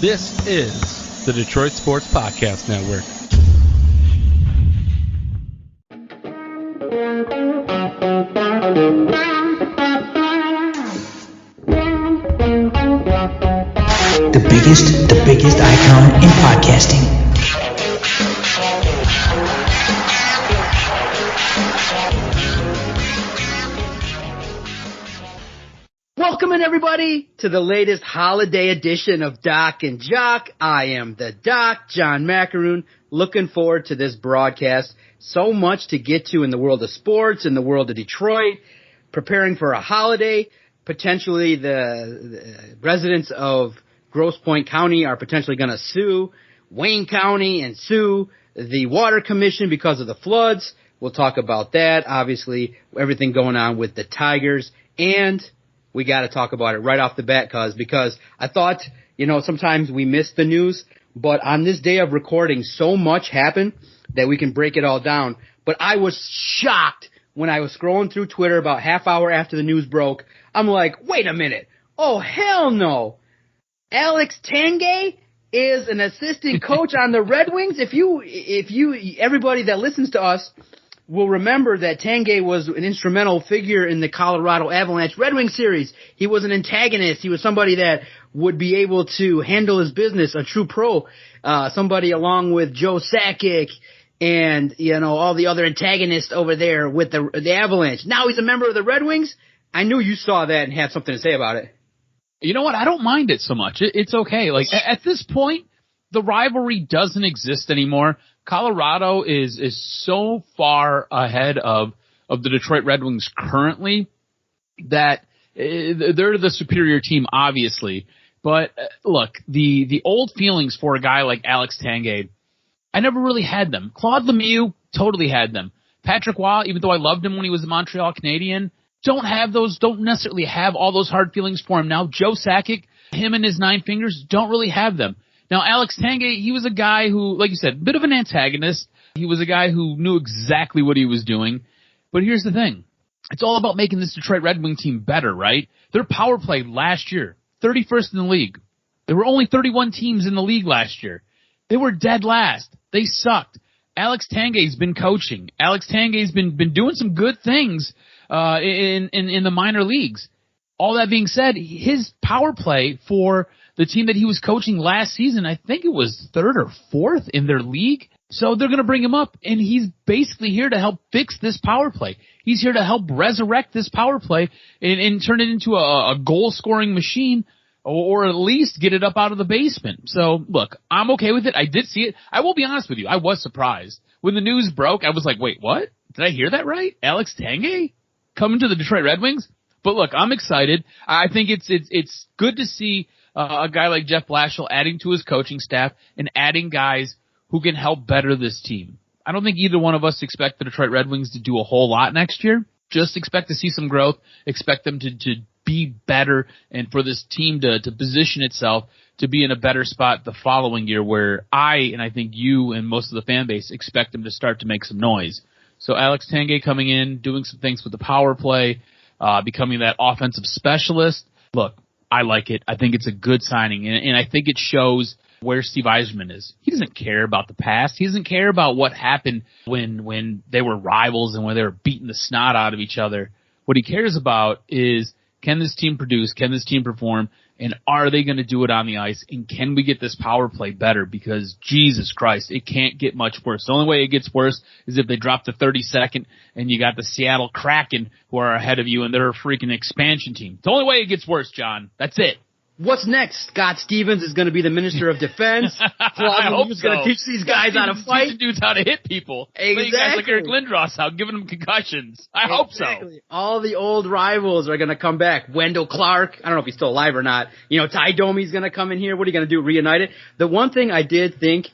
This is the Detroit Sports Podcast Network. The biggest icon in podcasting. Welcome in, everybody, to the latest holiday edition of Doc and Jock. I am the Doc, John Macaroon. Looking forward to this broadcast. So much to get to in the world of sports, in the world of Detroit, preparing for a holiday. Potentially the residents of Grosse Pointe County are potentially going to sue Wayne County and sue the Water Commission because of the floods. We'll talk about that. Obviously, everything going on with the Tigers. And we got to talk about it right off the bat, because I thought, sometimes we miss the news. But on this day of recording, so much happened that we can break it all down. But I was shocked when I was scrolling through Twitter about half hour after the news broke. I'm like, wait a minute. Oh, hell no. Alex Tanguay is an assistant coach on the Red Wings. If you, everybody that listens to us will remember that Tanguay was an instrumental figure in the Colorado Avalanche Red Wings series. He was an antagonist. He was somebody that would be able to handle his business, a true pro, somebody along with Joe Sakic and, all the other antagonists over there with the Avalanche. Now he's a member of the Red Wings. I knew you saw that and had something to say about it. You know what? I don't mind it so much. It's okay. Like, at this point, the rivalry doesn't exist anymore. Colorado is so far ahead of the Detroit Red Wings currently that they're the superior team, obviously. But look, the old feelings for a guy like Alex Tanguay, I never really had them. Claude Lemieux, totally had them. Patrick Roy, even though I loved him when he was a Montreal Canadian, don't necessarily have all those hard feelings for him now. Joe Sakic, him and his nine fingers, don't really have them. Now, Alex Tanguay, he was a guy who, like you said, a bit of an antagonist. He was a guy who knew exactly what he was doing. But here's the thing. It's all about making this Detroit Red Wing team better, right? Their power play last year, 31st in the league. There were only 31 teams in the league last year. They were dead last. They sucked. Alex Tanguay's been coaching. Alex Tanguay's been doing some good things in the minor leagues. All that being said, his power play for the team that he was coaching last season, I think it was third or fourth in their league. So they're going to bring him up, and he's basically here to help fix this power play. He's here to help resurrect this power play and turn it into a goal-scoring machine, or at least get it up out of the basement. So, look, I'm okay with it. I did see it. I will be honest with you. I was surprised. When the news broke, I was like, wait, what? Did I hear that right? Alex Tanguay coming to the Detroit Red Wings? But look, I'm excited. I think it's good to see a guy like Jeff Blashill adding to his coaching staff and adding guys who can help better this team. I don't think either one of us expect the Detroit Red Wings to do a whole lot next year. Just expect to see some growth, expect them to be better, and for this team to position itself to be in a better spot the following year, where I think you and most of the fan base expect them to start to make some noise. So Alex Tanguay coming in, doing some things with the power play, becoming that offensive specialist. Look, I like it. I think it's a good signing, and I think it shows where Steve Yzerman is. He doesn't care about the past. He doesn't care about what happened when they were rivals and when they were beating the snot out of each other. What he cares about is, can this team produce? Can this team perform? And are they going to do it on the ice? And can we get this power play better? Because, Jesus Christ, it can't get much worse. The only way it gets worse is if they drop to 32nd and you got the Seattle Kraken who are ahead of you and they're a freaking expansion team. It's the only way it gets worse, John. That's it. What's next? Scott Stevens is going to be the Minister of Defense. I hope he's going to teach these guys how to fight. Teach dudes how to hit people. Exactly. Guys like Eric Lindros out, giving them concussions. I hope so. All the old rivals are going to come back. Wendell Clark, I don't know if he's still alive or not. Ty Domi's going to come in here. What are you going to do, reunite it? The one thing I did think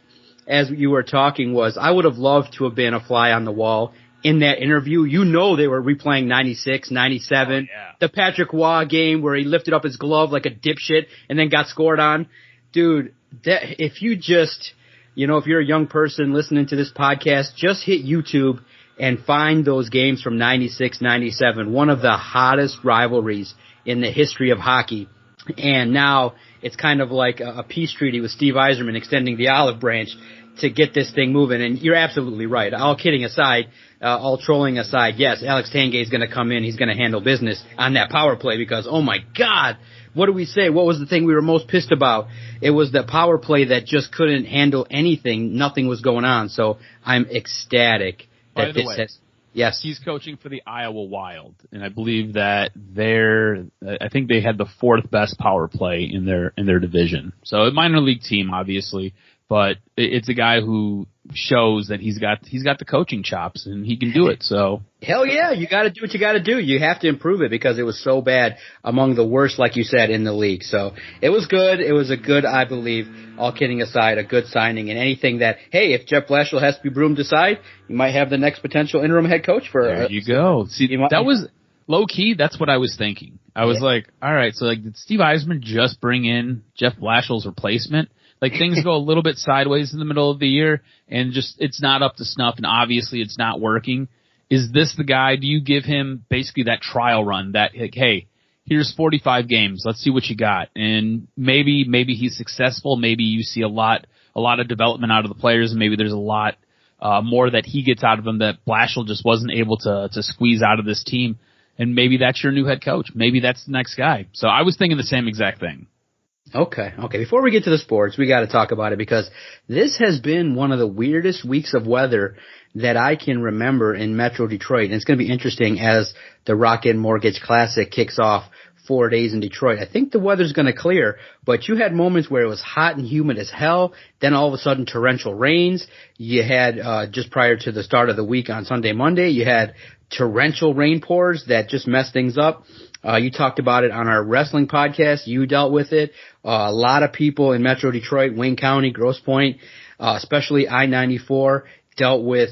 as you were talking was I would have loved to have been a fly on the wall in that interview. They were replaying 96, 97, the Patrick Roy game where he lifted up his glove like a dipshit and then got scored on. Dude, if you just, if you're a young person listening to this podcast, just hit YouTube and find those games from 96, 97, one of the hottest rivalries in the history of hockey. And now it's kind of like a peace treaty with Steve Yzerman extending the olive branch to get this thing moving. And you're absolutely right. All kidding aside, all trolling aside, yes, Alex Tanguay is going to come in. He's going to handle business on that power play because, oh my God, what do we say? What was the thing we were most pissed about? It was the power play that just couldn't handle anything. Nothing was going on. So I'm ecstatic that this has. Yes. He's coaching for the Iowa Wild, and I believe that I think they had the 4th best power play in their division. So a minor league team, obviously, but it's a guy who shows that he's got the coaching chops and he can do it. So hell yeah, you got to do what you got to do. You have to improve it because it was so bad, among the worst, like you said, in the league. So it was good. It was a good, I believe, all kidding aside, a good signing. And anything that, hey, if Jeff Blashill has to be broomed aside, you might have the next potential interim head coach for. There you go. See, that was low key. That's what I was thinking. I was like, all right, so like, did Steve Yzerman just bring in Jeff Blashill's replacement? Like, things go a little bit sideways in the middle of the year and just it's not up to snuff, and obviously it's not working. Is this the guy? Do you give him basically that trial run that, like, hey, here's 45 games, let's see what you got? And maybe he's successful. Maybe you see a lot of development out of the players, and maybe there's a lot more that he gets out of them that Blashill just wasn't able to squeeze out of this team. And maybe that's your new head coach. Maybe that's the next guy. So I was thinking the same exact thing. Okay. Before we get to the sports, we got to talk about it because this has been one of the weirdest weeks of weather that I can remember in Metro Detroit. And it's going to be interesting as the Rocket Mortgage Classic kicks off 4 days in Detroit. I think the weather's going to clear, but you had moments where it was hot and humid as hell. Then all of a sudden torrential rains. You had, just prior to the start of the week on Sunday, Monday, you had torrential rain pours that just messed things up. You talked about it on our wrestling podcast. You dealt with it. A lot of people in Metro Detroit, Wayne County, Grosse Pointe, especially I-94, dealt with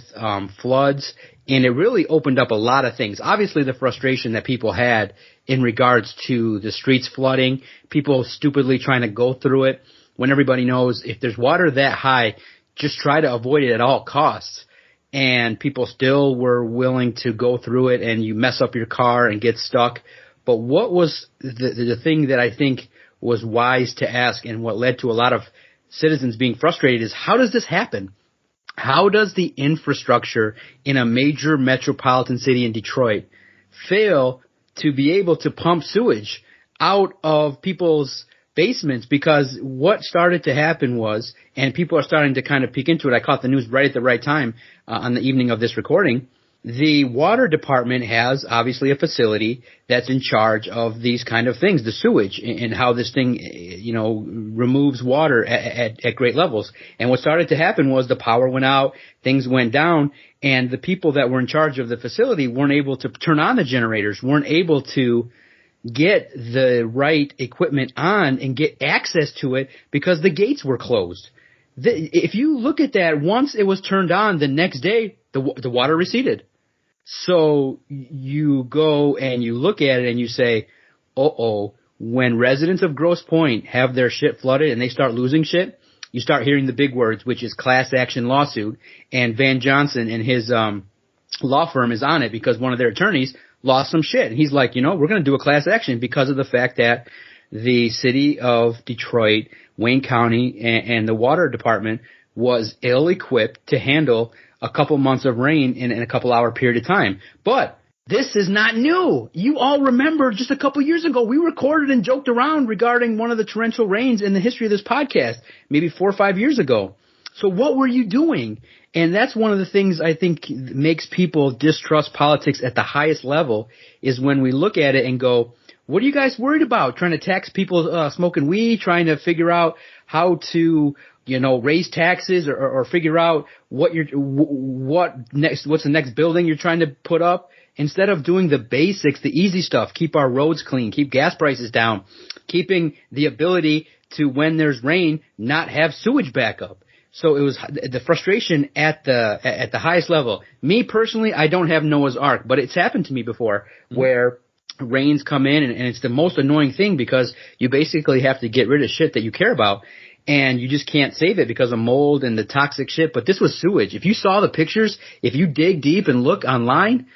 floods, and it really opened up a lot of things. Obviously, the frustration that people had in regards to the streets flooding, people stupidly trying to go through it, when everybody knows if there's water that high, just try to avoid it at all costs. And people still were willing to go through it, and you mess up your car and get stuck. But what was the thing that I think was wise to ask, and what led to a lot of citizens being frustrated, is how does this happen? How does the infrastructure in a major metropolitan city in Detroit fail to be able to pump sewage out of people's basements? Because what started to happen was, and people are starting to kind of peek into it, I caught the news right at the right time on the evening of this recording, the water department has obviously a facility that's in charge of these kind of things, the sewage, and how this thing, removes water at great levels. And what started to happen was the power went out, things went down, and the people that were in charge of the facility weren't able to turn on the generators, weren't able to get the right equipment on and get access to it because the gates were closed. If you look at that, once it was turned on, the next day, the water receded. So you go and you look at it and you say, when residents of Grosse Pointe have their shit flooded and they start losing shit, you start hearing the big words, which is class action lawsuit. And Van Johnson and his law firm is on it because one of their attorneys lost some shit. And he's like, we're going to do a class action because of the fact that the city of Detroit, Wayne County, and the water department was ill-equipped to handle a couple months of rain in a couple-hour period of time. But this is not new. You all remember just a couple years ago, we recorded and joked around regarding one of the torrential rains in the history of this podcast, maybe 4 or 5 years ago. So what were you doing? And that's one of the things I think makes people distrust politics at the highest level, is when we look at it and go, what are you guys worried about? Trying to tax people smoking weed, trying to figure out how to, raise taxes or figure out what's the next building you're trying to put up, instead of doing the basics, the easy stuff, keep our roads clean, keep gas prices down, keeping the ability to, when there's rain, not have sewage backup. So it was the frustration at the highest level. Me personally, I don't have Noah's Ark, but it's happened to me before where rains come in and it's the most annoying thing because you basically have to get rid of shit that you care about. And you just can't save it because of mold and the toxic shit. But this was sewage. If you saw the pictures, if you dig deep and look online,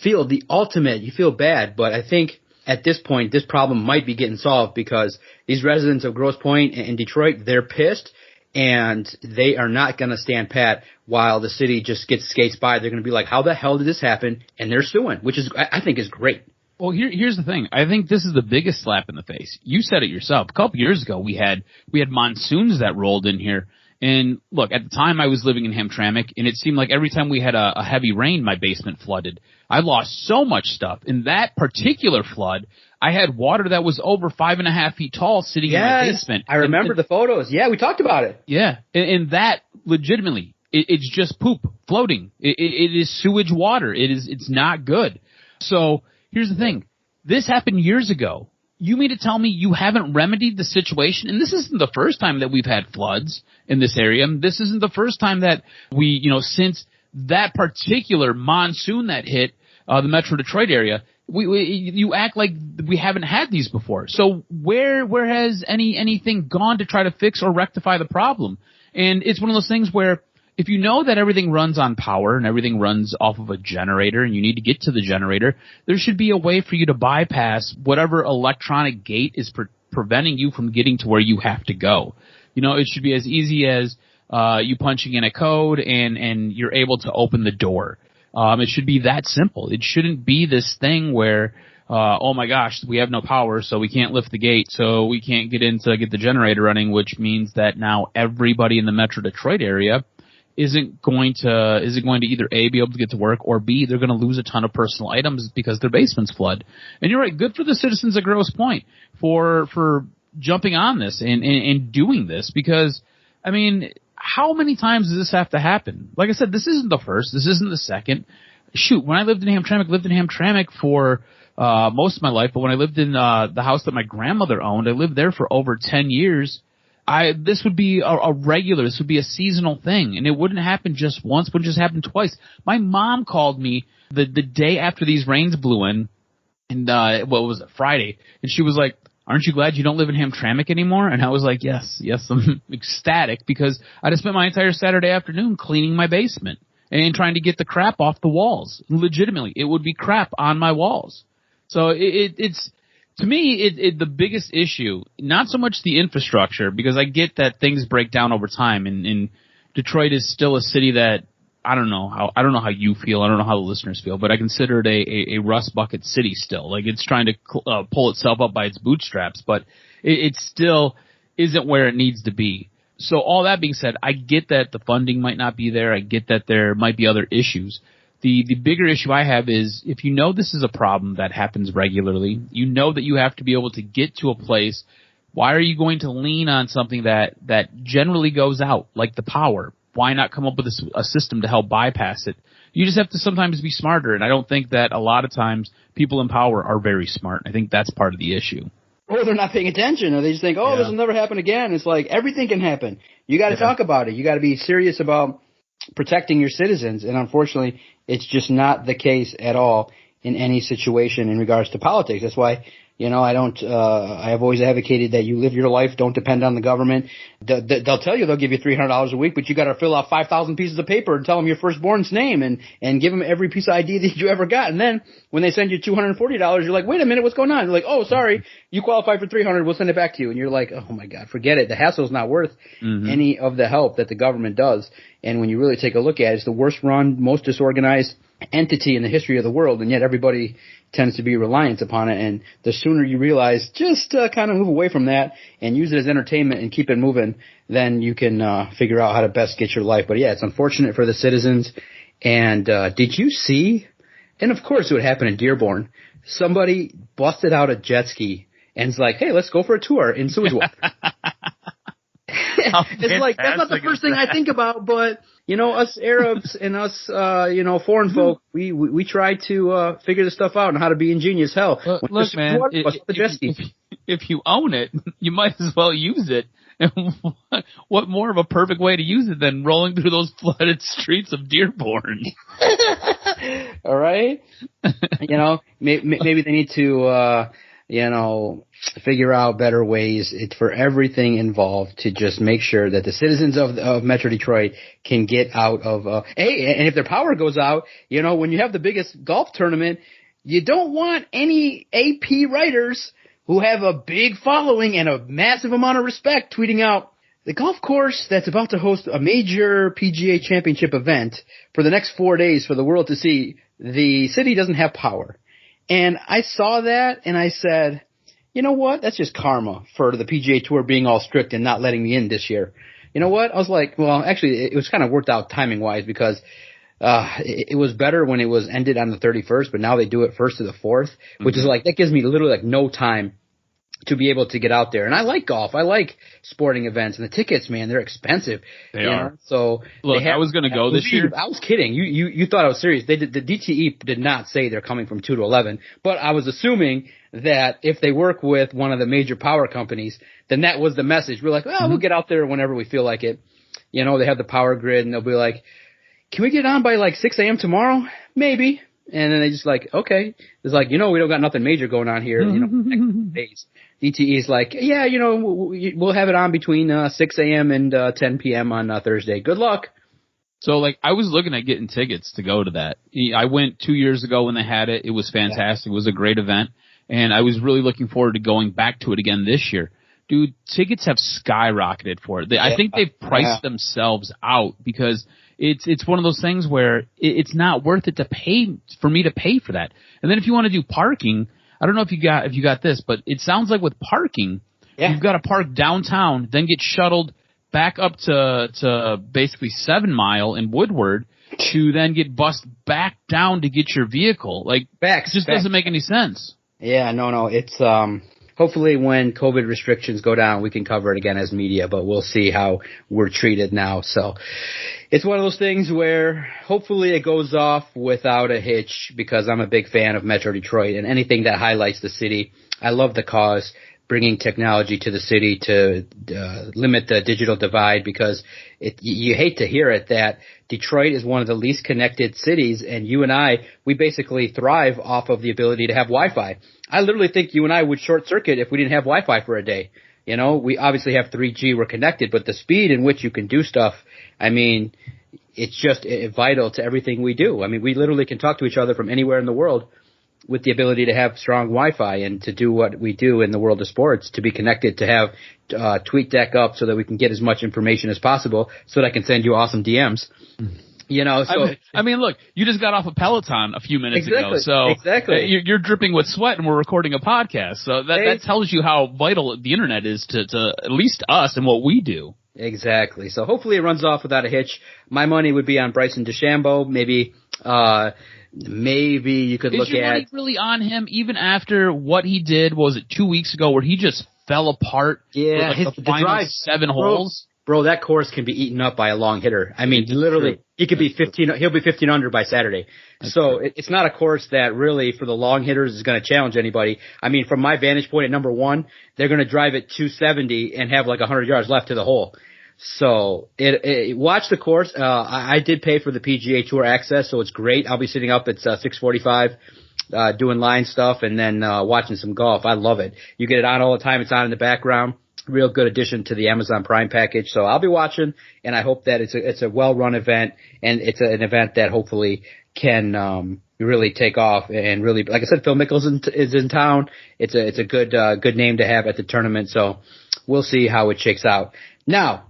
feel the ultimate. You feel bad. But I think at this point, this problem might be getting solved because these residents of Grosse Pointe and Detroit, they're pissed, and they are not going to stand pat while the city just skates by. They're going to be like, how the hell did this happen? And they're suing, which is, I think, is great. Well, here's the thing. I think this is the biggest slap in the face. You said it yourself. A couple years ago, we had monsoons that rolled in here. And look, at the time I was living in Hamtramck, and it seemed like every time we had a heavy rain, my basement flooded. I lost so much stuff. In that particular flood, I had water that was over 5.5 feet tall sitting in my basement. I remember the photos. Yeah, we talked about it. Yeah, and that legitimately, it's just poop floating. It is sewage water. It's not good. So here's the thing. This happened years ago. You mean to tell me you haven't remedied the situation? And this isn't the first time that we've had floods in this area. This isn't the first time that since that particular monsoon that hit the Metro Detroit area, you act like we haven't had these before. So where has anything gone to try to fix or rectify the problem? And it's one of those things where if you know that everything runs on power and everything runs off of a generator and you need to get to the generator, there should be a way for you to bypass whatever electronic gate is preventing you from getting to where you have to go. It should be as easy as you punching in a code and you're able to open the door. It should be that simple. It shouldn't be this thing where, oh my gosh, we have no power, so we can't lift the gate, so we can't get in to get the generator running, which means that now everybody in the Metro Detroit area isn't going to either A, be able to get to work, or B, they're going to lose a ton of personal items because their basements flood. And you're right, good for the citizens of Grosse Pointe for jumping on this and doing this, because, how many times does this have to happen? Like I said, this isn't the first, this isn't the second. Shoot, when I lived in Hamtramck for most of my life, but when I lived in the house that my grandmother owned, I lived there for over 10 years. This would be this would be a seasonal thing, and it wouldn't happen just once, it would just happen twice. My mom called me the day after these rains blew in, and what was it, Friday, and she was like, aren't you glad you don't live in Hamtramck anymore? And I was like, yes, I'm ecstatic, because I just spent my entire Saturday afternoon cleaning my basement and trying to get the crap off the walls. Legitimately, it would be crap on my walls. So it's to me, the biggest issue, not so much the infrastructure, because I get that things break down over time, and Detroit is still a city that I don't know how you feel, I don't know how the listeners feel, but I consider it a rust bucket city still. Like, it's trying to pull itself up by its bootstraps, but it still isn't where it needs to be. So all that being said, I get that the funding might not be there. I get that there might be other issues. The bigger issue I have is, if you know this is a problem that happens regularly, you know that you have to be able to get to a place. Why are you going to lean on something that generally goes out, like the power? Why not come up with a system to help bypass it? You just have to sometimes be smarter, and I don't think that a lot of times people in power are very smart. I think that's part of the issue. Or they're not paying attention, or they just think, this will never happen again. It's like, everything can happen. You got to talk about it. You got to be serious about protecting your citizens, and unfortunately, it's just not the case at all in any situation in regards to politics. That's why, I have always advocated that you live your life, don't depend on the government. They'll tell you they'll give you $300 a week, but you got to fill out 5,000 pieces of paper and tell them your firstborn's name and give them every piece of ID that you ever got. And then when they send you $240, you're like, wait a minute, what's going on? They're like, oh, sorry, you qualify for $300, we'll send it back to you. And you're like, oh my God, forget it. The hassle's not worth any of the help that the government does. And when you really take a look at it, it's the worst run, most disorganized entity in the history of the world, and yet everybody tends to be reliant upon it. And the sooner you realize, just kind of move away from that and use it as entertainment and keep it moving, then you can figure out how to best get your life. But yeah, it's unfortunate for the citizens. And did you see, and of course it would happen in Dearborn, somebody busted out a jet ski and is like, hey, let's go for a tour in sewage water. It's like, that's not the first thing I think about, but us Arabs and us, foreign folk, we try to figure this stuff out and how to be ingenious. Hell, look, man, if you own it, you might as well use it. And what more of a perfect way to use it than rolling through those flooded streets of Dearborn? All right, maybe they need to. Figure out better ways for everything involved to just make sure that the citizens of Metro Detroit can get out of, and if their power goes out, when you have the biggest golf tournament, you don't want any AP writers who have a big following and a massive amount of respect tweeting out, the golf course that's about to host a major PGA championship event for the next 4 days for the world to see, the city doesn't have power. And I saw that and I said, you know what? That's just karma for the PGA Tour being all strict and not letting me in this year. You know what? I was like, well, actually, it was kind of worked out timing-wise because it was better when it was ended on the 31st, but now they do it 1st to the 4th, which is like, that gives me literally like no time to be able to get out there. And I like golf. I like sporting events. And the tickets, man, they're expensive. They are. So look, I was going to go this year. I was kidding. You thought I was serious. The DTE did not say they're coming from 2 to 11, but I was assuming that if they work with one of the major power companies, then that was the message. We're like, well, we'll get out there whenever we feel like it. You know, they have the power grid and they'll be like, can we get on by like 6 a.m. tomorrow? Maybe. And then they just like, okay. It's like, we don't got nothing major going on here, next days. DTE's like, yeah, we'll have it on between 6 a.m. and 10 p.m. on Thursday. Good luck. So, like, I was looking at getting tickets to go to that. I went 2 years ago when they had it. It was fantastic. It was a great event. And I was really looking forward to going back to it again this year. Dude, tickets have skyrocketed for it. I think they've priced themselves out because it's one of those things where it's not worth it for me to pay for that. And then if you want to do parking, I don't know if you got this, but it sounds like with parking, you've got to park downtown, then get shuttled back up to basically 7 Mile in Woodward to then get bussed back down to get your vehicle. Like, it just doesn't make any sense. Yeah, no, it's hopefully when COVID restrictions go down, we can cover it again as media, but we'll see how we're treated now. So it's one of those things where hopefully it goes off without a hitch because I'm a big fan of Metro Detroit and anything that highlights the city. I love the cause, bringing technology to the city to limit the digital divide because you hate to hear it that Detroit is one of the least connected cities, and you and I, we basically thrive off of the ability to have Wi-Fi. I literally think you and I would short circuit if we didn't have Wi-Fi for a day. We obviously have 3G, we're connected, but the speed in which you can do stuff, I mean, it's just vital to everything we do. I mean, we literally can talk to each other from anywhere in the world with the ability to have strong Wi-Fi and to do what we do in the world of sports, to be connected, to have TweetDeck up so that we can get as much information as possible so that I can send you awesome DMs. I mean, look, you just got off a Peloton a few minutes ago, so you're dripping with sweat and we're recording a podcast. So that tells you how vital the internet is to at least us and what we do. Exactly. So hopefully it runs off without a hitch. My money would be on Bryson DeChambeau. Maybe you could look at. Is your money really on him even after what he did? Was it 2 weeks ago where he just fell apart? Yeah, with the final drive, 7 holes. Bro, that course can be eaten up by a long hitter. I mean, literally, he could be 15. He'll be 15 under by Saturday. So it's not a course that really, for the long hitters, is going to challenge anybody. I mean, from my vantage point at number 1, they're going to drive it 270 and have like 100 yards left to the hole. So watch the course. I did pay for the PGA Tour access, so it's great. I'll be sitting up at 6:45, doing line stuff and then watching some golf. I love it. You get it on all the time. It's on in the background. Real good addition to the Amazon Prime package. So I'll be watching, and I hope that it's a well-run event, and it's an event that hopefully can really take off and really, like I said, Phil Mickelson is in town. It's a good name to have at the tournament. So we'll see how it shakes out. Now,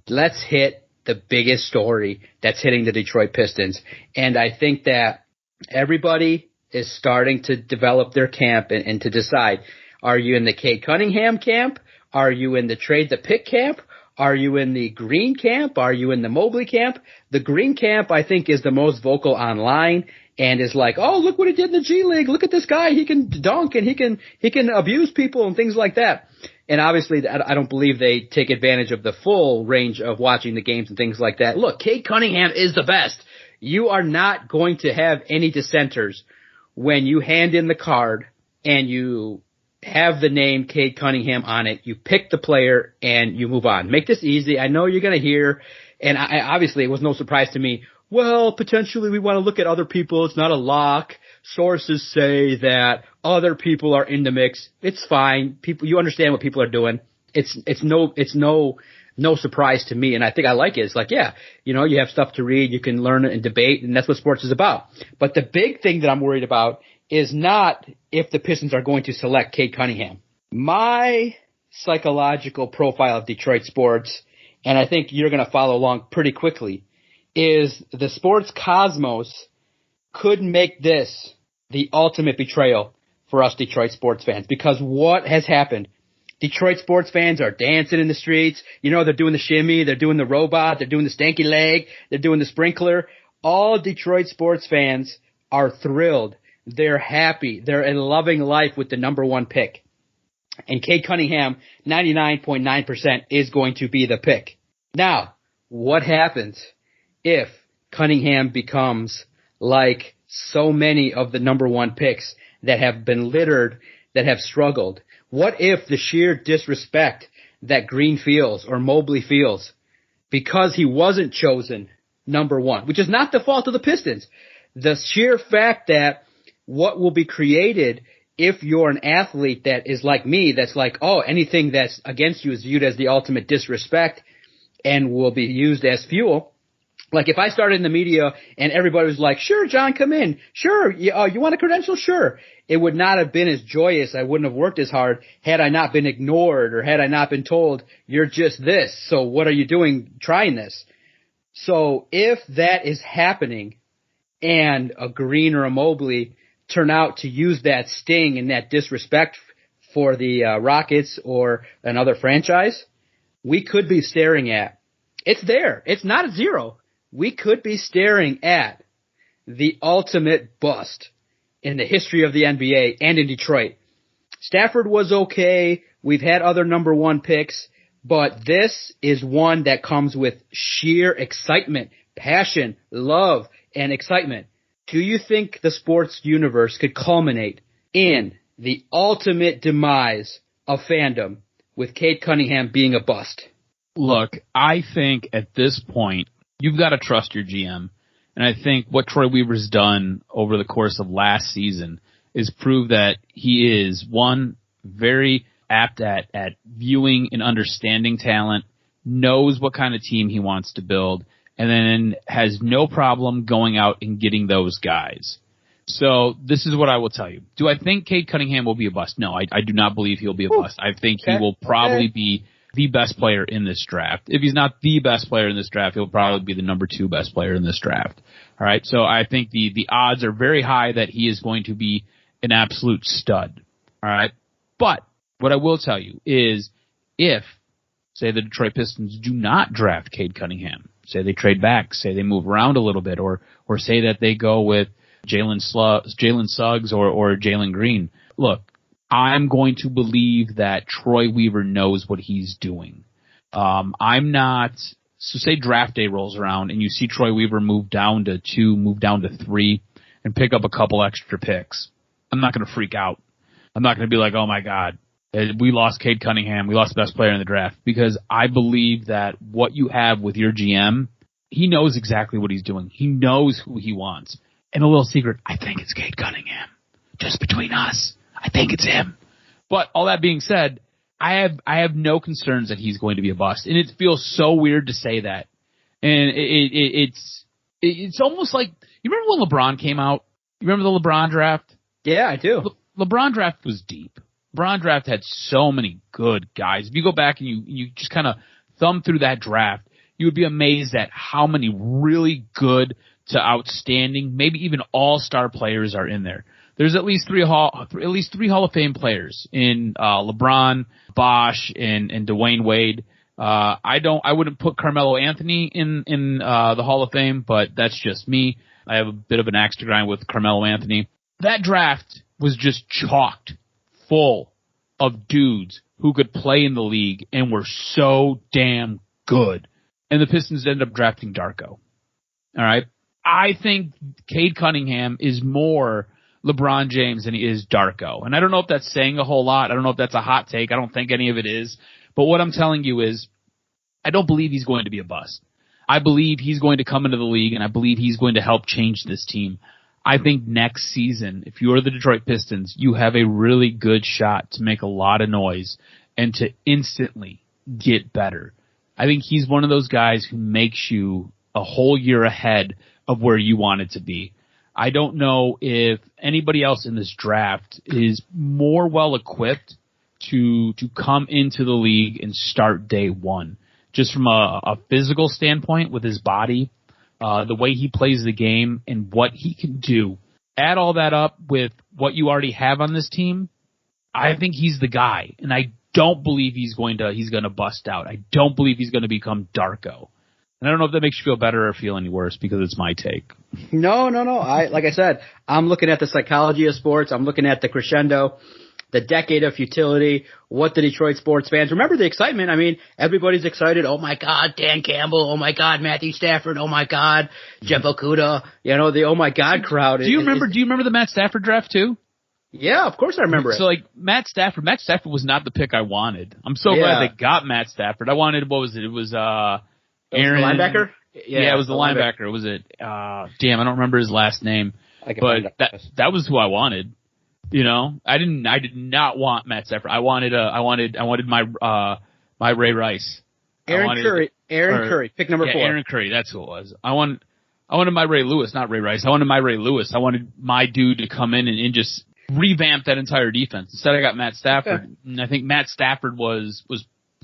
let's hit the biggest story that's hitting the Detroit Pistons. And I think that everybody is starting to develop their camp and to decide, are you in the Cade Cunningham camp? Are you in the trade the pick camp? Are you in the Green camp? Are you in the Mobley camp? The Green camp, I think, is the most vocal online and is like, oh, look what he did in the G League. Look at this guy. He can dunk and he can abuse people and things like that. And obviously, I don't believe they take advantage of the full range of watching the games and things like that. Look, Cade Cunningham is the best. You are not going to have any dissenters when you hand in the card and you have the name Cade Cunningham on it. You pick the player and you move on. Make this easy. I know you're going to hear, and obviously it was no surprise to me, well, potentially we want to look at other people. It's not a lock. Sources say that other people are in the mix. It's fine. People, you understand what people are doing. It's no surprise to me. And I think I like it. It's like, yeah, you have stuff to read. You can learn and debate, and that's what sports is about. But the big thing that I'm worried about is not if the Pistons are going to select Cade Cunningham. My psychological profile of Detroit sports, and I think you're going to follow along pretty quickly, is the sports cosmos could make this the ultimate betrayal for us Detroit sports fans. Because what has happened? Detroit sports fans are dancing in the streets. You know, they're doing the shimmy, they're doing the robot, they're doing the stanky leg, they're doing the sprinkler. All Detroit sports fans are thrilled. They're happy. They're in loving life with the number one pick. And Cade Cunningham, 99.9% is going to be the pick. Now, what happens if Cunningham becomes like so many of the number one picks that have been littered, that have struggled? What if the sheer disrespect that Green feels or Mobley feels because he wasn't chosen number one, which is not the fault of the Pistons, the sheer fact that what will be created if you're an athlete that is like me, that's like, oh, anything that's against you is viewed as the ultimate disrespect and will be used as fuel. Like if I started in the media and everybody was like, sure, John, come in. Sure. You want a credential? Sure. It would not have been as joyous. I wouldn't have worked as hard had I not been ignored or had I not been told, you're just this. So what are you doing trying this? So if that is happening and a Green or a Mobley turn out to use that sting and that disrespect for the Rockets or another franchise, we could be staring at, it's there. It's not a zero. We could be staring at the ultimate bust in the history of the NBA and in Detroit. Stafford was okay. We've had other number one picks, but this is one that comes with sheer excitement, passion, love, and excitement. Do you think the sports universe could culminate in the ultimate demise of fandom with Cade Cunningham being a bust? Look, I think at this point, you've got to trust your GM. And I think what Troy Weaver's done over the course of last season is prove that he is, one, very apt at viewing and understanding talent, knows what kind of team he wants to build, and then has no problem going out and getting those guys. So this is what I will tell you. Do I think Cade Cunningham will be a bust? No, I do not believe he'll be a bust. I think he will probably be the best player in this draft. If he's not the best player in this draft, he'll probably be the number 2 best player in this draft. All right. So I think the odds are very high that he is going to be an absolute stud. All right. But what I will tell you is if, say, the Detroit Pistons do not draft Cade Cunningham, say they trade back, say they move around a little bit, or say that they go with Jalen Suggs or Jalen Green. Look, I'm going to believe that Troy Weaver knows what he's doing. I'm not. So say draft day rolls around and you see Troy Weaver move down to 2, move down to 3, and pick up a couple extra picks. I'm not going to freak out. I'm not going to be like, oh my God, we lost Cade Cunningham. We lost the best player in the draft, because I believe that what you have with your GM, he knows exactly what he's doing. He knows who he wants. And a little secret, I think it's Cade Cunningham. Just between us, I think it's him. But all that being said, I have no concerns that he's going to be a bust. And it feels so weird to say that. And it's almost like, you remember when LeBron came out? You remember the LeBron draft? Yeah, I do. LeBron draft was deep. LeBron draft had so many good guys. If you go back and you just kind of thumb through that draft, you would be amazed at how many really good to outstanding, maybe even all-star players are in there. There's at least three Hall of Fame players in LeBron, Bosh, and Dwayne Wade. I wouldn't put Carmelo Anthony in the Hall of Fame, but that's just me. I have a bit of an axe to grind with Carmelo Anthony. That draft was just chocked full of dudes who could play in the league and were so damn good. And the Pistons ended up drafting Darko. All right. I think Cade Cunningham is more LeBron James than he is Darko. And I don't know if that's saying a whole lot. I don't know if that's a hot take. I don't think any of it is. But what I'm telling you is I don't believe he's going to be a bust. I believe he's going to come into the league, and I believe he's going to help change this team. I think next season, if you are the Detroit Pistons, you have a really good shot to make a lot of noise and to instantly get better. I think he's one of those guys who makes you a whole year ahead of where you want it to be. I don't know if anybody else in this draft is more well equipped to come into the league and start day one. Just from a physical standpoint with his body, the way he plays the game and what he can do. Add all that up with what you already have on this team, I think he's the guy. And I don't believe he's going to bust out. I don't believe he's going to become Darko. And I don't know if that makes you feel better or feel any worse because it's my take. No. Like I said, I'm looking at the psychology of sports. I'm looking at the crescendo, the decade of futility, what the Detroit sports fans, remember the excitement. I mean, everybody's excited. Oh my God, Dan Campbell. Oh my God, Matthew Stafford. Oh my God, Jeff Okudah. The oh my God crowd. Do you remember the Matt Stafford draft too? Yeah, of course I remember it. So like Matt Stafford was not the pick I wanted. I'm so glad they got Matt Stafford. I wanted, what was it? It was, Aaron. The linebacker? Yeah, it was the linebacker. Was it, damn, I don't remember his last name, but that was who I wanted. I did not want Matt Stafford. I wanted my Ray Rice. Aaron Curry, pick number 4. Aaron Curry, that's who it was. I wanted my Ray Lewis, not Ray Rice. I wanted my Ray Lewis. I wanted my dude to come in and just revamp that entire defense. Instead I got Matt Stafford. Okay. And I think Matt Stafford was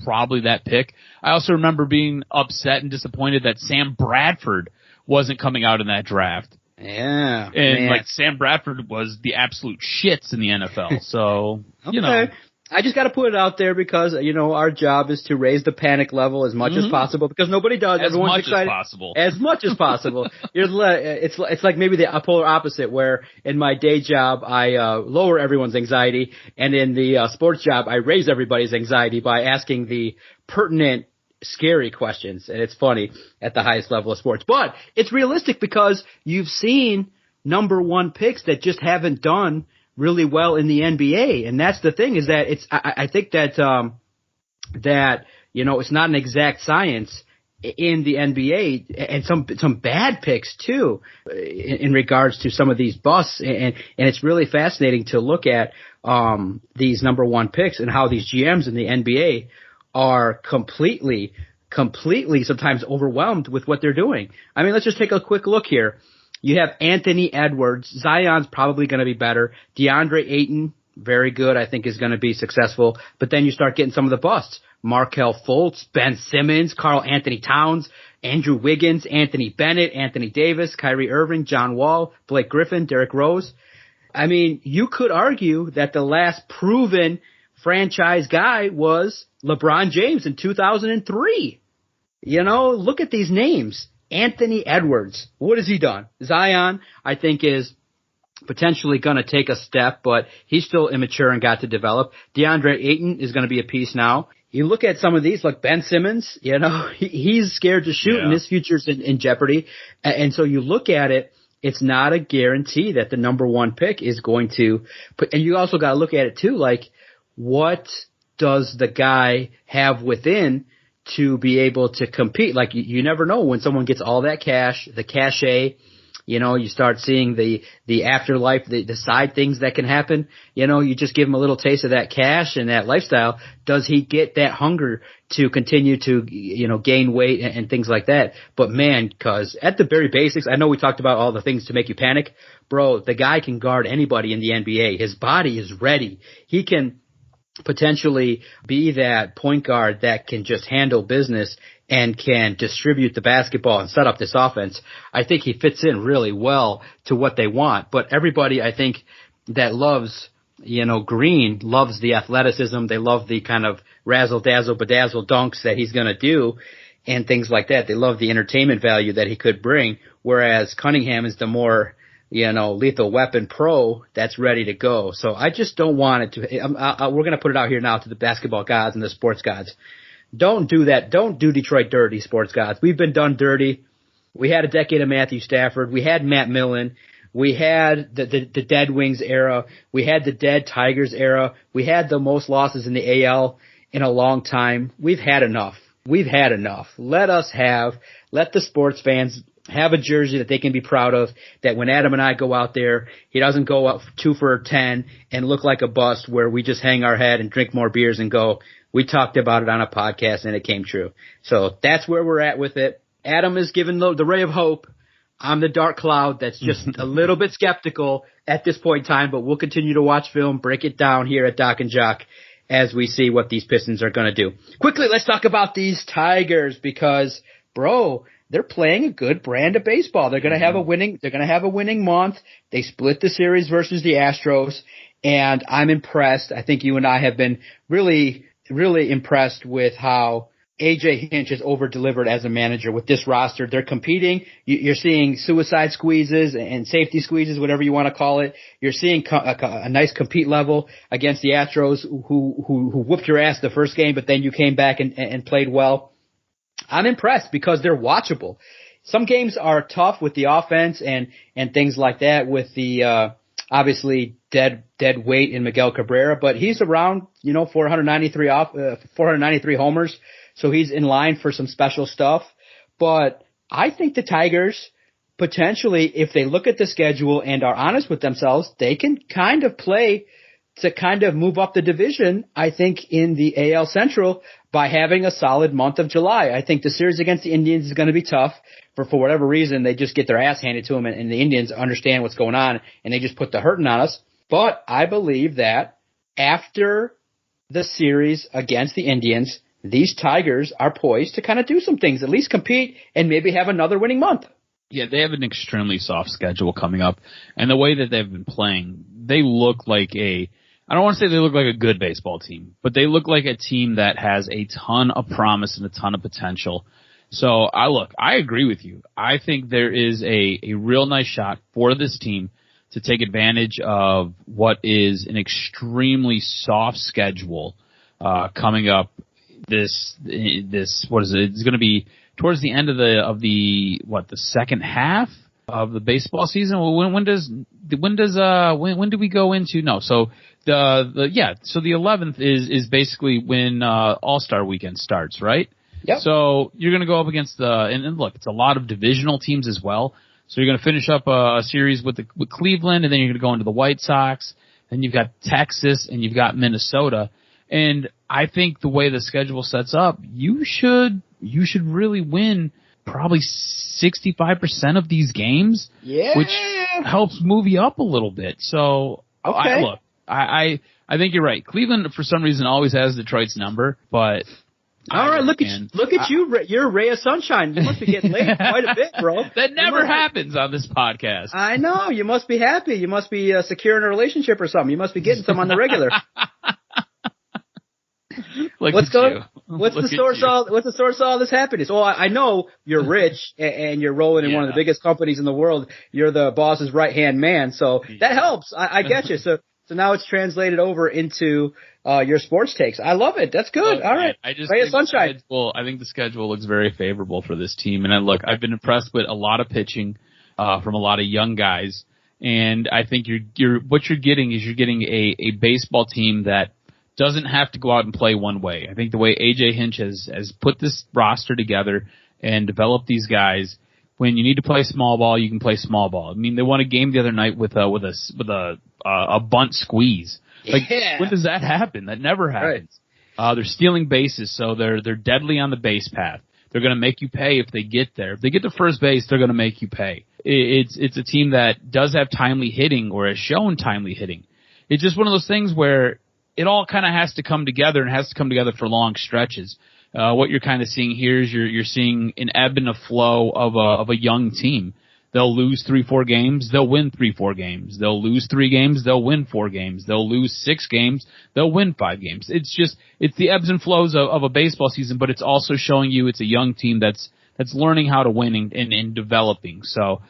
probably that pick. I also remember being upset and disappointed that Sam Bradford wasn't coming out in that draft. Yeah. And like Sam Bradford was the absolute shits in the NFL. So, okay. I just got to put it out there because, our job is to raise the panic level as much as possible because nobody does. Everyone's excited. As much as possible. It's like maybe the polar opposite where in my day job I lower everyone's anxiety and in the sports job I raise everybody's anxiety by asking the pertinent scary questions, and it's funny at the highest level of sports. But it's realistic because you've seen number 1 picks that just haven't done really well in the NBA, and that's the thing is that I think that it's not an exact science in the NBA, and some bad picks too in regards to some of these busts, and it's really fascinating to look at these number 1 picks and how these GMs in the NBA are completely sometimes overwhelmed with what they're doing. I mean, let's just take a quick look here. You have Anthony Edwards. Zion's probably going to be better. DeAndre Ayton, very good, I think is going to be successful. But then you start getting some of the busts. Markelle Fultz, Ben Simmons, Karl Anthony Towns, Andrew Wiggins, Anthony Bennett, Anthony Davis, Kyrie Irving, John Wall, Blake Griffin, Derrick Rose. I mean, you could argue that the last proven franchise guy was LeBron James in 2003. Look at these names. Anthony Edwards, what has he done? Zion, I think, is potentially going to take a step, but he's still immature and got to develop. DeAndre Ayton is going to be a piece now. You look at some of these, like Ben Simmons, he's scared to shoot and his future's in jeopardy. And so you look at it, it's not a guarantee that the number 1 pick is going to put, and you also got to look at it too, like what does the guy have within to be able to compete? Like you never know when someone gets all that cash, the cachet, you start seeing the afterlife, the side things that can happen. You just give him a little taste of that cash and that lifestyle. Does he get that hunger to continue to, gain weight and things like that? But man, cause at the very basics, I know we talked about all the things to make you panic. Bro, the guy can guard anybody in the NBA. His body is ready. He can potentially be that point guard that can just handle business and can distribute the basketball and set up this offense. I think he fits in really well to what they want. But everybody, I think, that loves, Green loves the athleticism. They love the kind of razzle-dazzle, bedazzle dunks that he's going to do and things like that. They love the entertainment value that he could bring, whereas Cunningham is the more lethal weapon pro that's ready to go. So I just don't want it to. We're going to put it out here now to the basketball gods and the sports gods. Don't do that. Don't do Detroit dirty, sports gods. We've been done dirty. We had a decade of Matthew Stafford. We had Matt Millen. We had the Dead Wings era. We had the Dead Tigers era. We had the most losses in the AL in a long time. We've had enough. We've had enough. Let the sports fans have a jersey that they can be proud of, that when Adam and I go out there, he doesn't go up 2 for 10 and look like a bust where we just hang our head and drink more beers and go, we talked about it on a podcast and it came true. So that's where we're at with it. Adam is giving the ray of hope. I'm the dark cloud that's just a little bit skeptical at this point in time, but we'll continue to watch film, break it down here at Doc and Jock as we see what these Pistons are going to do. Quickly, let's talk about these Tigers because, bro, they're playing a good brand of baseball. They're going to have a winning month. They split the series versus the Astros, and I'm impressed. I think you and I have been really, really impressed with how AJ Hinch has over-delivered as a manager with this roster. They're competing. You're seeing suicide squeezes and safety squeezes, whatever you want to call it. You're seeing a nice compete level against the Astros who whooped your ass the first game, but then you came back and played well. I'm impressed because they're watchable. Some games are tough with the offense and things like that with the obviously dead weight in Miguel Cabrera, but he's around 493 homers. So he's in line for some special stuff. But I think the Tigers, potentially, if they look at the schedule and are honest with themselves, they can kind of play to kind of move up the division, I think, in the AL Central by having a solid month of July. I think the series against the Indians is going to be tough. For whatever reason, they just get their ass handed to them, and the Indians understand what's going on, and they just put the hurting on us. But I believe that after the series against the Indians, these Tigers are poised to kind of do some things, at least compete and maybe have another winning month. Yeah, they have an extremely soft schedule coming up. And the way that they've been playing, they look like I don't want to say they look like a good baseball team, but they look like a team that has a ton of promise and a ton of potential. So I agree with you. I think there is a real nice shot for this team to take advantage of what is an extremely soft schedule coming up. This what is it? It's going to be towards the end of the second half of the baseball season. Well, when do we go into? No, so so the 11th is basically when All-Star Weekend starts, right? Yep. So you're going to go up against and look, it's a lot of divisional teams as well. So you're going to finish up a series with Cleveland, and then you're going to go into the White Sox. Then you've got Texas, and you've got Minnesota. And I think the way the schedule sets up, you should really win probably 65% of these games, which helps move you up a little bit. So okay. I think you're right. Cleveland, for some reason, always has Detroit's number, but all right, look at you. You're a ray of sunshine. You must be getting laid quite a bit, bro. That never happens on this podcast. I know. You must be happy. You must be secure in a relationship or something. You must be getting some on the regular. What's the source of all this happiness? Well, I know you're rich and you're rolling in one of the biggest companies in the world. You're the boss's right-hand man, so that helps. I get you. So now it's translated over into your sports takes. I love it. That's good. All right. I just think sunshine. I think the schedule looks very favorable for this team. And I've been impressed with a lot of pitching from a lot of young guys. And I think what you're getting is a baseball team that doesn't have to go out and play one way. I think the way AJ Hinch has put this roster together and developed these guys, when you need to play small ball, you can play small ball. I mean, they won a game the other night with a bunt squeeze. When does that happen? That never happens. Right. They're stealing bases, so they're deadly on the base path. They're going to make you pay if they get there. If they get to first base, they're going to make you pay. It's a team that does have timely hitting or has shown timely hitting. It's just one of those things where it all kind of has to come together and has to come together for long stretches. What you're kind of seeing here is you're seeing an ebb and a flow of a young team. They'll lose 3-4 games, they'll win 3-4 games. They'll lose 3 games, they'll win 4 games. They'll lose 6 games, they'll win 5 games. It's the ebbs and flows of a baseball season, but it's also showing you it's a young team that's learning how to win and developing. So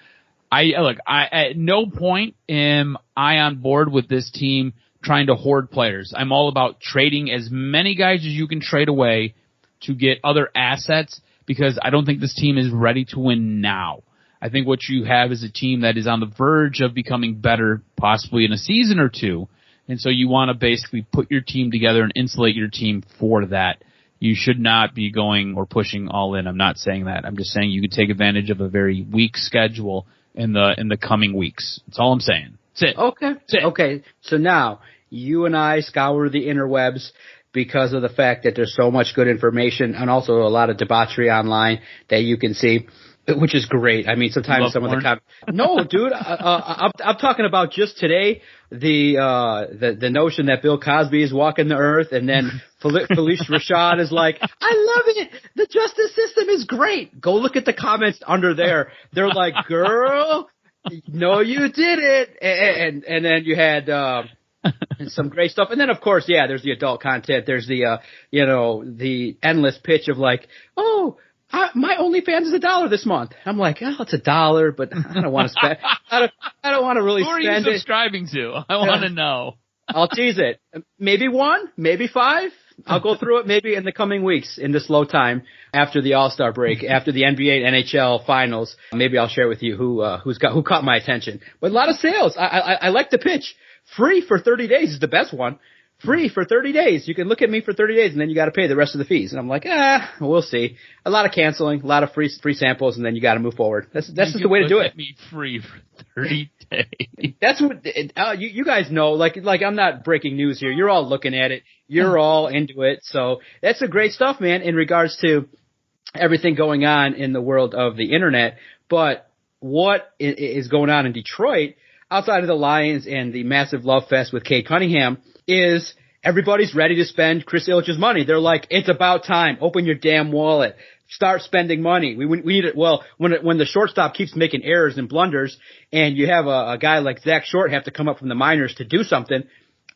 I at no point am I on board with this team trying to hoard players. I'm all about trading as many guys as you can trade away to get other assets, because I don't think this team is ready to win now. I think what you have is a team that is on the verge of becoming better, possibly in a season or two. And so you want to basically put your team together and insulate your team for that. You should not be going or pushing all in. I'm not saying that. I'm just saying you could take advantage of a very weak schedule in the coming weeks. That's all I'm saying. That's it. Okay. That's it. Okay. So now you and I scour the interwebs because of the fact that there's so much good information and also a lot of debauchery online that you can see. Which is great. I mean, sometimes some of the no, dude. I'm talking about just today. The notion that Bill Cosby is walking the earth, and then Felicia Rashad is like, I love it. The justice system is great. Go look at the comments under there. They're like, girl, no, you did it. And then you had some great stuff. And then of course, yeah, there's the adult content. There's the the endless pitch of like, oh, my OnlyFans is $1 this month. I'm like, oh, it's $1, but I don't want to spend. I don't want to really spend it. Who are you subscribing to? I want to know. I'll tease it. Maybe 1, maybe 5. I'll go through it maybe in the coming weeks in the slow time after the All-Star break, after the NBA and NHL finals. Maybe I'll share with you who caught my attention. But a lot of sales. I like the pitch. Free for 30 days is the best one. Free for 30 days. You can look at me for 30 days and then you got to pay the rest of the fees. And I'm like, we'll see. A lot of canceling, a lot of free samples, and then you got to move forward. That's just the way to do it. Me free for 30 days. That's what you guys know. Like I'm not breaking news here. You're all looking at it. You're all into it. So that's the great stuff, man. In regards to everything going on in the world of the internet, but what is going on in Detroit outside of the Lions and the massive love fest with Cade Cunningham is everybody's ready to spend Chris Ilitch's money. They're like, it's about time. Open your damn wallet. Start spending money. We need it. Well, when the shortstop keeps making errors and blunders and you have a guy like Zach Short have to come up from the minors to do something,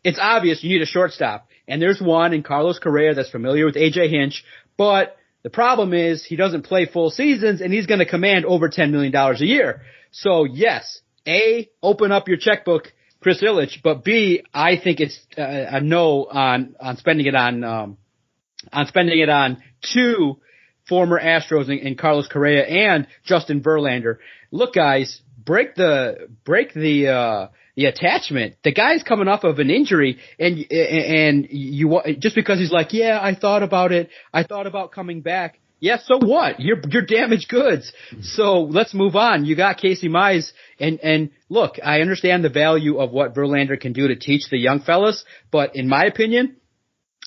it's obvious you need a shortstop. And there's one in Carlos Correa that's familiar with AJ Hinch, but the problem is he doesn't play full seasons and he's going to command over $10 million a year. So yes, A, open up your checkbook, Chris Ilitch, but B, I think it's a no on spending it on two former Astros in Carlos Correa and Justin Verlander. Look, guys, break the attachment. The guy's coming off of an injury, and you just because he's like, yeah, I thought about it. I thought about coming back. Yeah, so what? You're damaged goods. So let's move on. You got Casey Mize, and look, I understand the value of what Verlander can do to teach the young fellas, but in my opinion,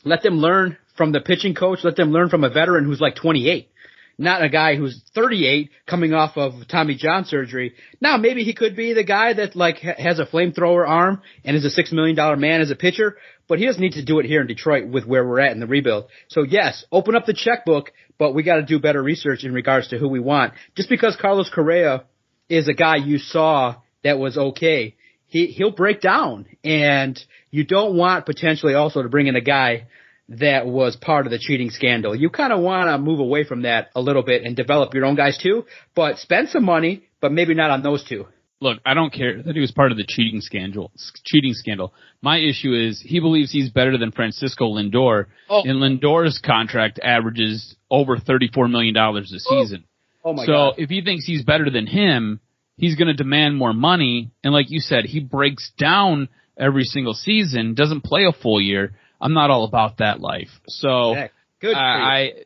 let them learn from the pitching coach. Let them learn from a veteran who's like 28, not a guy who's 38 coming off of Tommy John surgery. Now, maybe he could be the guy that like has a flamethrower arm and is a $6 million man as a pitcher, but he doesn't need to do it here in Detroit with where we're at in the rebuild. So yes, open up the checkbook, but we got to do better research in regards to who we want. Just because Carlos Correa is a guy you saw that was okay, he'll break down, and you don't want potentially also to bring in a guy that was part of the cheating scandal. You kind of want to move away from that a little bit and develop your own guys too, but spend some money, but maybe not on those two. Look, I don't care that he was part of the cheating scandal. My issue is he believes he's better than Francisco Lindor, and Lindor's contract averages over $34 million a season. Oh my God. So if he thinks he's better than him, he's going to demand more money. And like you said, he breaks down every single season, doesn't play a full year. I'm not all about that life. So good.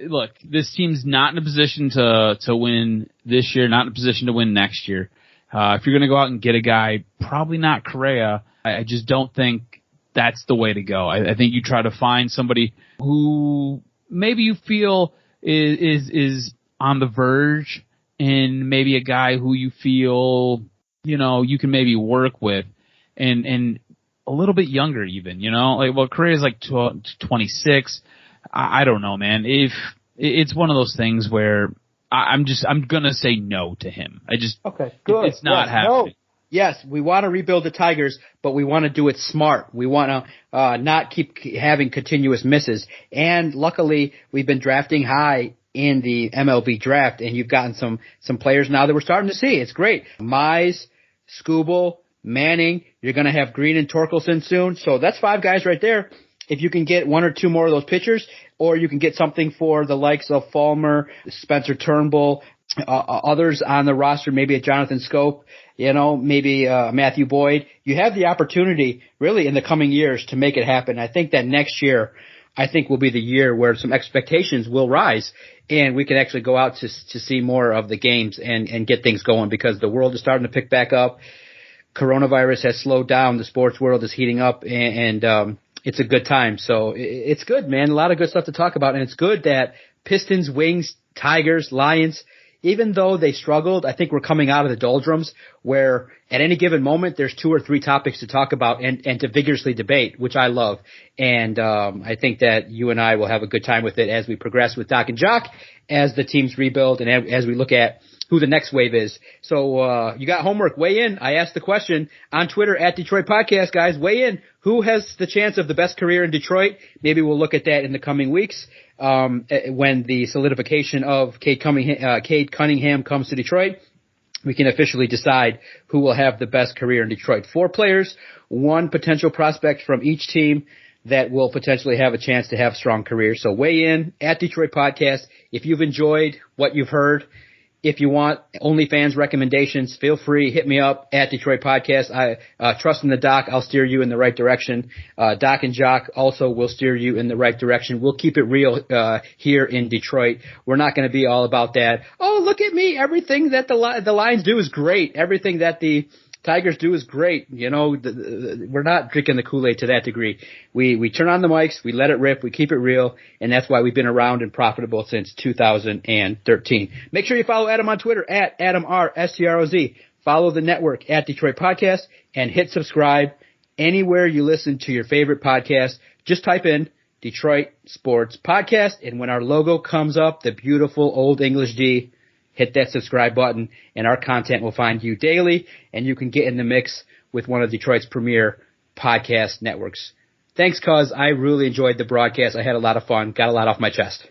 Look, this team's not in a position to win this year, not in a position to win next year. If you're going to go out and get a guy, probably not Correa. I just don't think that's the way to go. I think you try to find somebody who maybe you feel is on the verge, and maybe a guy who you feel, you can maybe work with, and a little bit younger even, Correa's like 26. I don't know, man. If it's one of those things where I'm gonna say no to him. Okay, good. It's not happening. No. Yes, we want to rebuild the Tigers, but we want to do it smart. We want to not keep having continuous misses. And luckily, we've been drafting high in the MLB draft, and you've gotten some players now that we're starting to see. It's great. Mize, Skubal, Manning. You're going to have Green and Torkelson soon. So that's 5 guys right there. If you can get 1 or 2 more of those pitchers, or you can get something for the likes of Fulmer, Spencer Turnbull, others on the roster, maybe a Jonathan Scope, maybe Matthew Boyd. You have the opportunity really in the coming years to make it happen. I think that next year, will be the year where some expectations will rise, and we can actually go out to see more of the games and get things going, because the world is starting to pick back up. Coronavirus has slowed down. The sports world is heating up, and it's a good time. So it's good, man. A lot of good stuff to talk about, and it's good that Pistons, Wings, Tigers, Lions, even though they struggled, I think we're coming out of the doldrums where at any given moment there's 2 or 3 topics to talk about and to vigorously debate, which I love. And I think that you and I will have a good time with it as we progress with Doc and Jock, as the teams rebuild, and as we look at who the next wave is. So you got homework. Weigh in. I asked the question on Twitter at Detroit Podcast, guys. Weigh in. Who has the chance of the best career in Detroit? Maybe we'll look at that in the coming weeks when the solidification of Cade Cunningham comes to Detroit. We can officially decide who will have the best career in Detroit. 4 players, 1 potential prospect from each team that will potentially have a chance to have strong careers. So weigh in at Detroit Podcast. If you've enjoyed what you've heard, if you want OnlyFans recommendations, feel free, hit me up at Detroit Podcast. I trust in the Doc. I'll steer you in the right direction. Doc and Jock also will steer you in the right direction. We'll keep it real here in Detroit. We're not going to be all about that. Oh, look at me. Everything that the Lions do is great. Everything that the Tigers do is great. You know, we're not drinking the Kool-Aid to that degree. We turn on the mics, we let it rip, we keep it real, and that's why we've been around and profitable since 2013. Make sure you follow Adam on Twitter at AdamRSTROZ. Follow the network at Detroit Podcast and hit subscribe anywhere you listen to your favorite podcast. Just type in Detroit Sports Podcast, and when our logo comes up, the beautiful old English D, hit that subscribe button, and our content will find you daily, and you can get in the mix with one of Detroit's premier podcast networks. Thanks, cuz. I really enjoyed the broadcast. I had a lot of fun. Got a lot off my chest.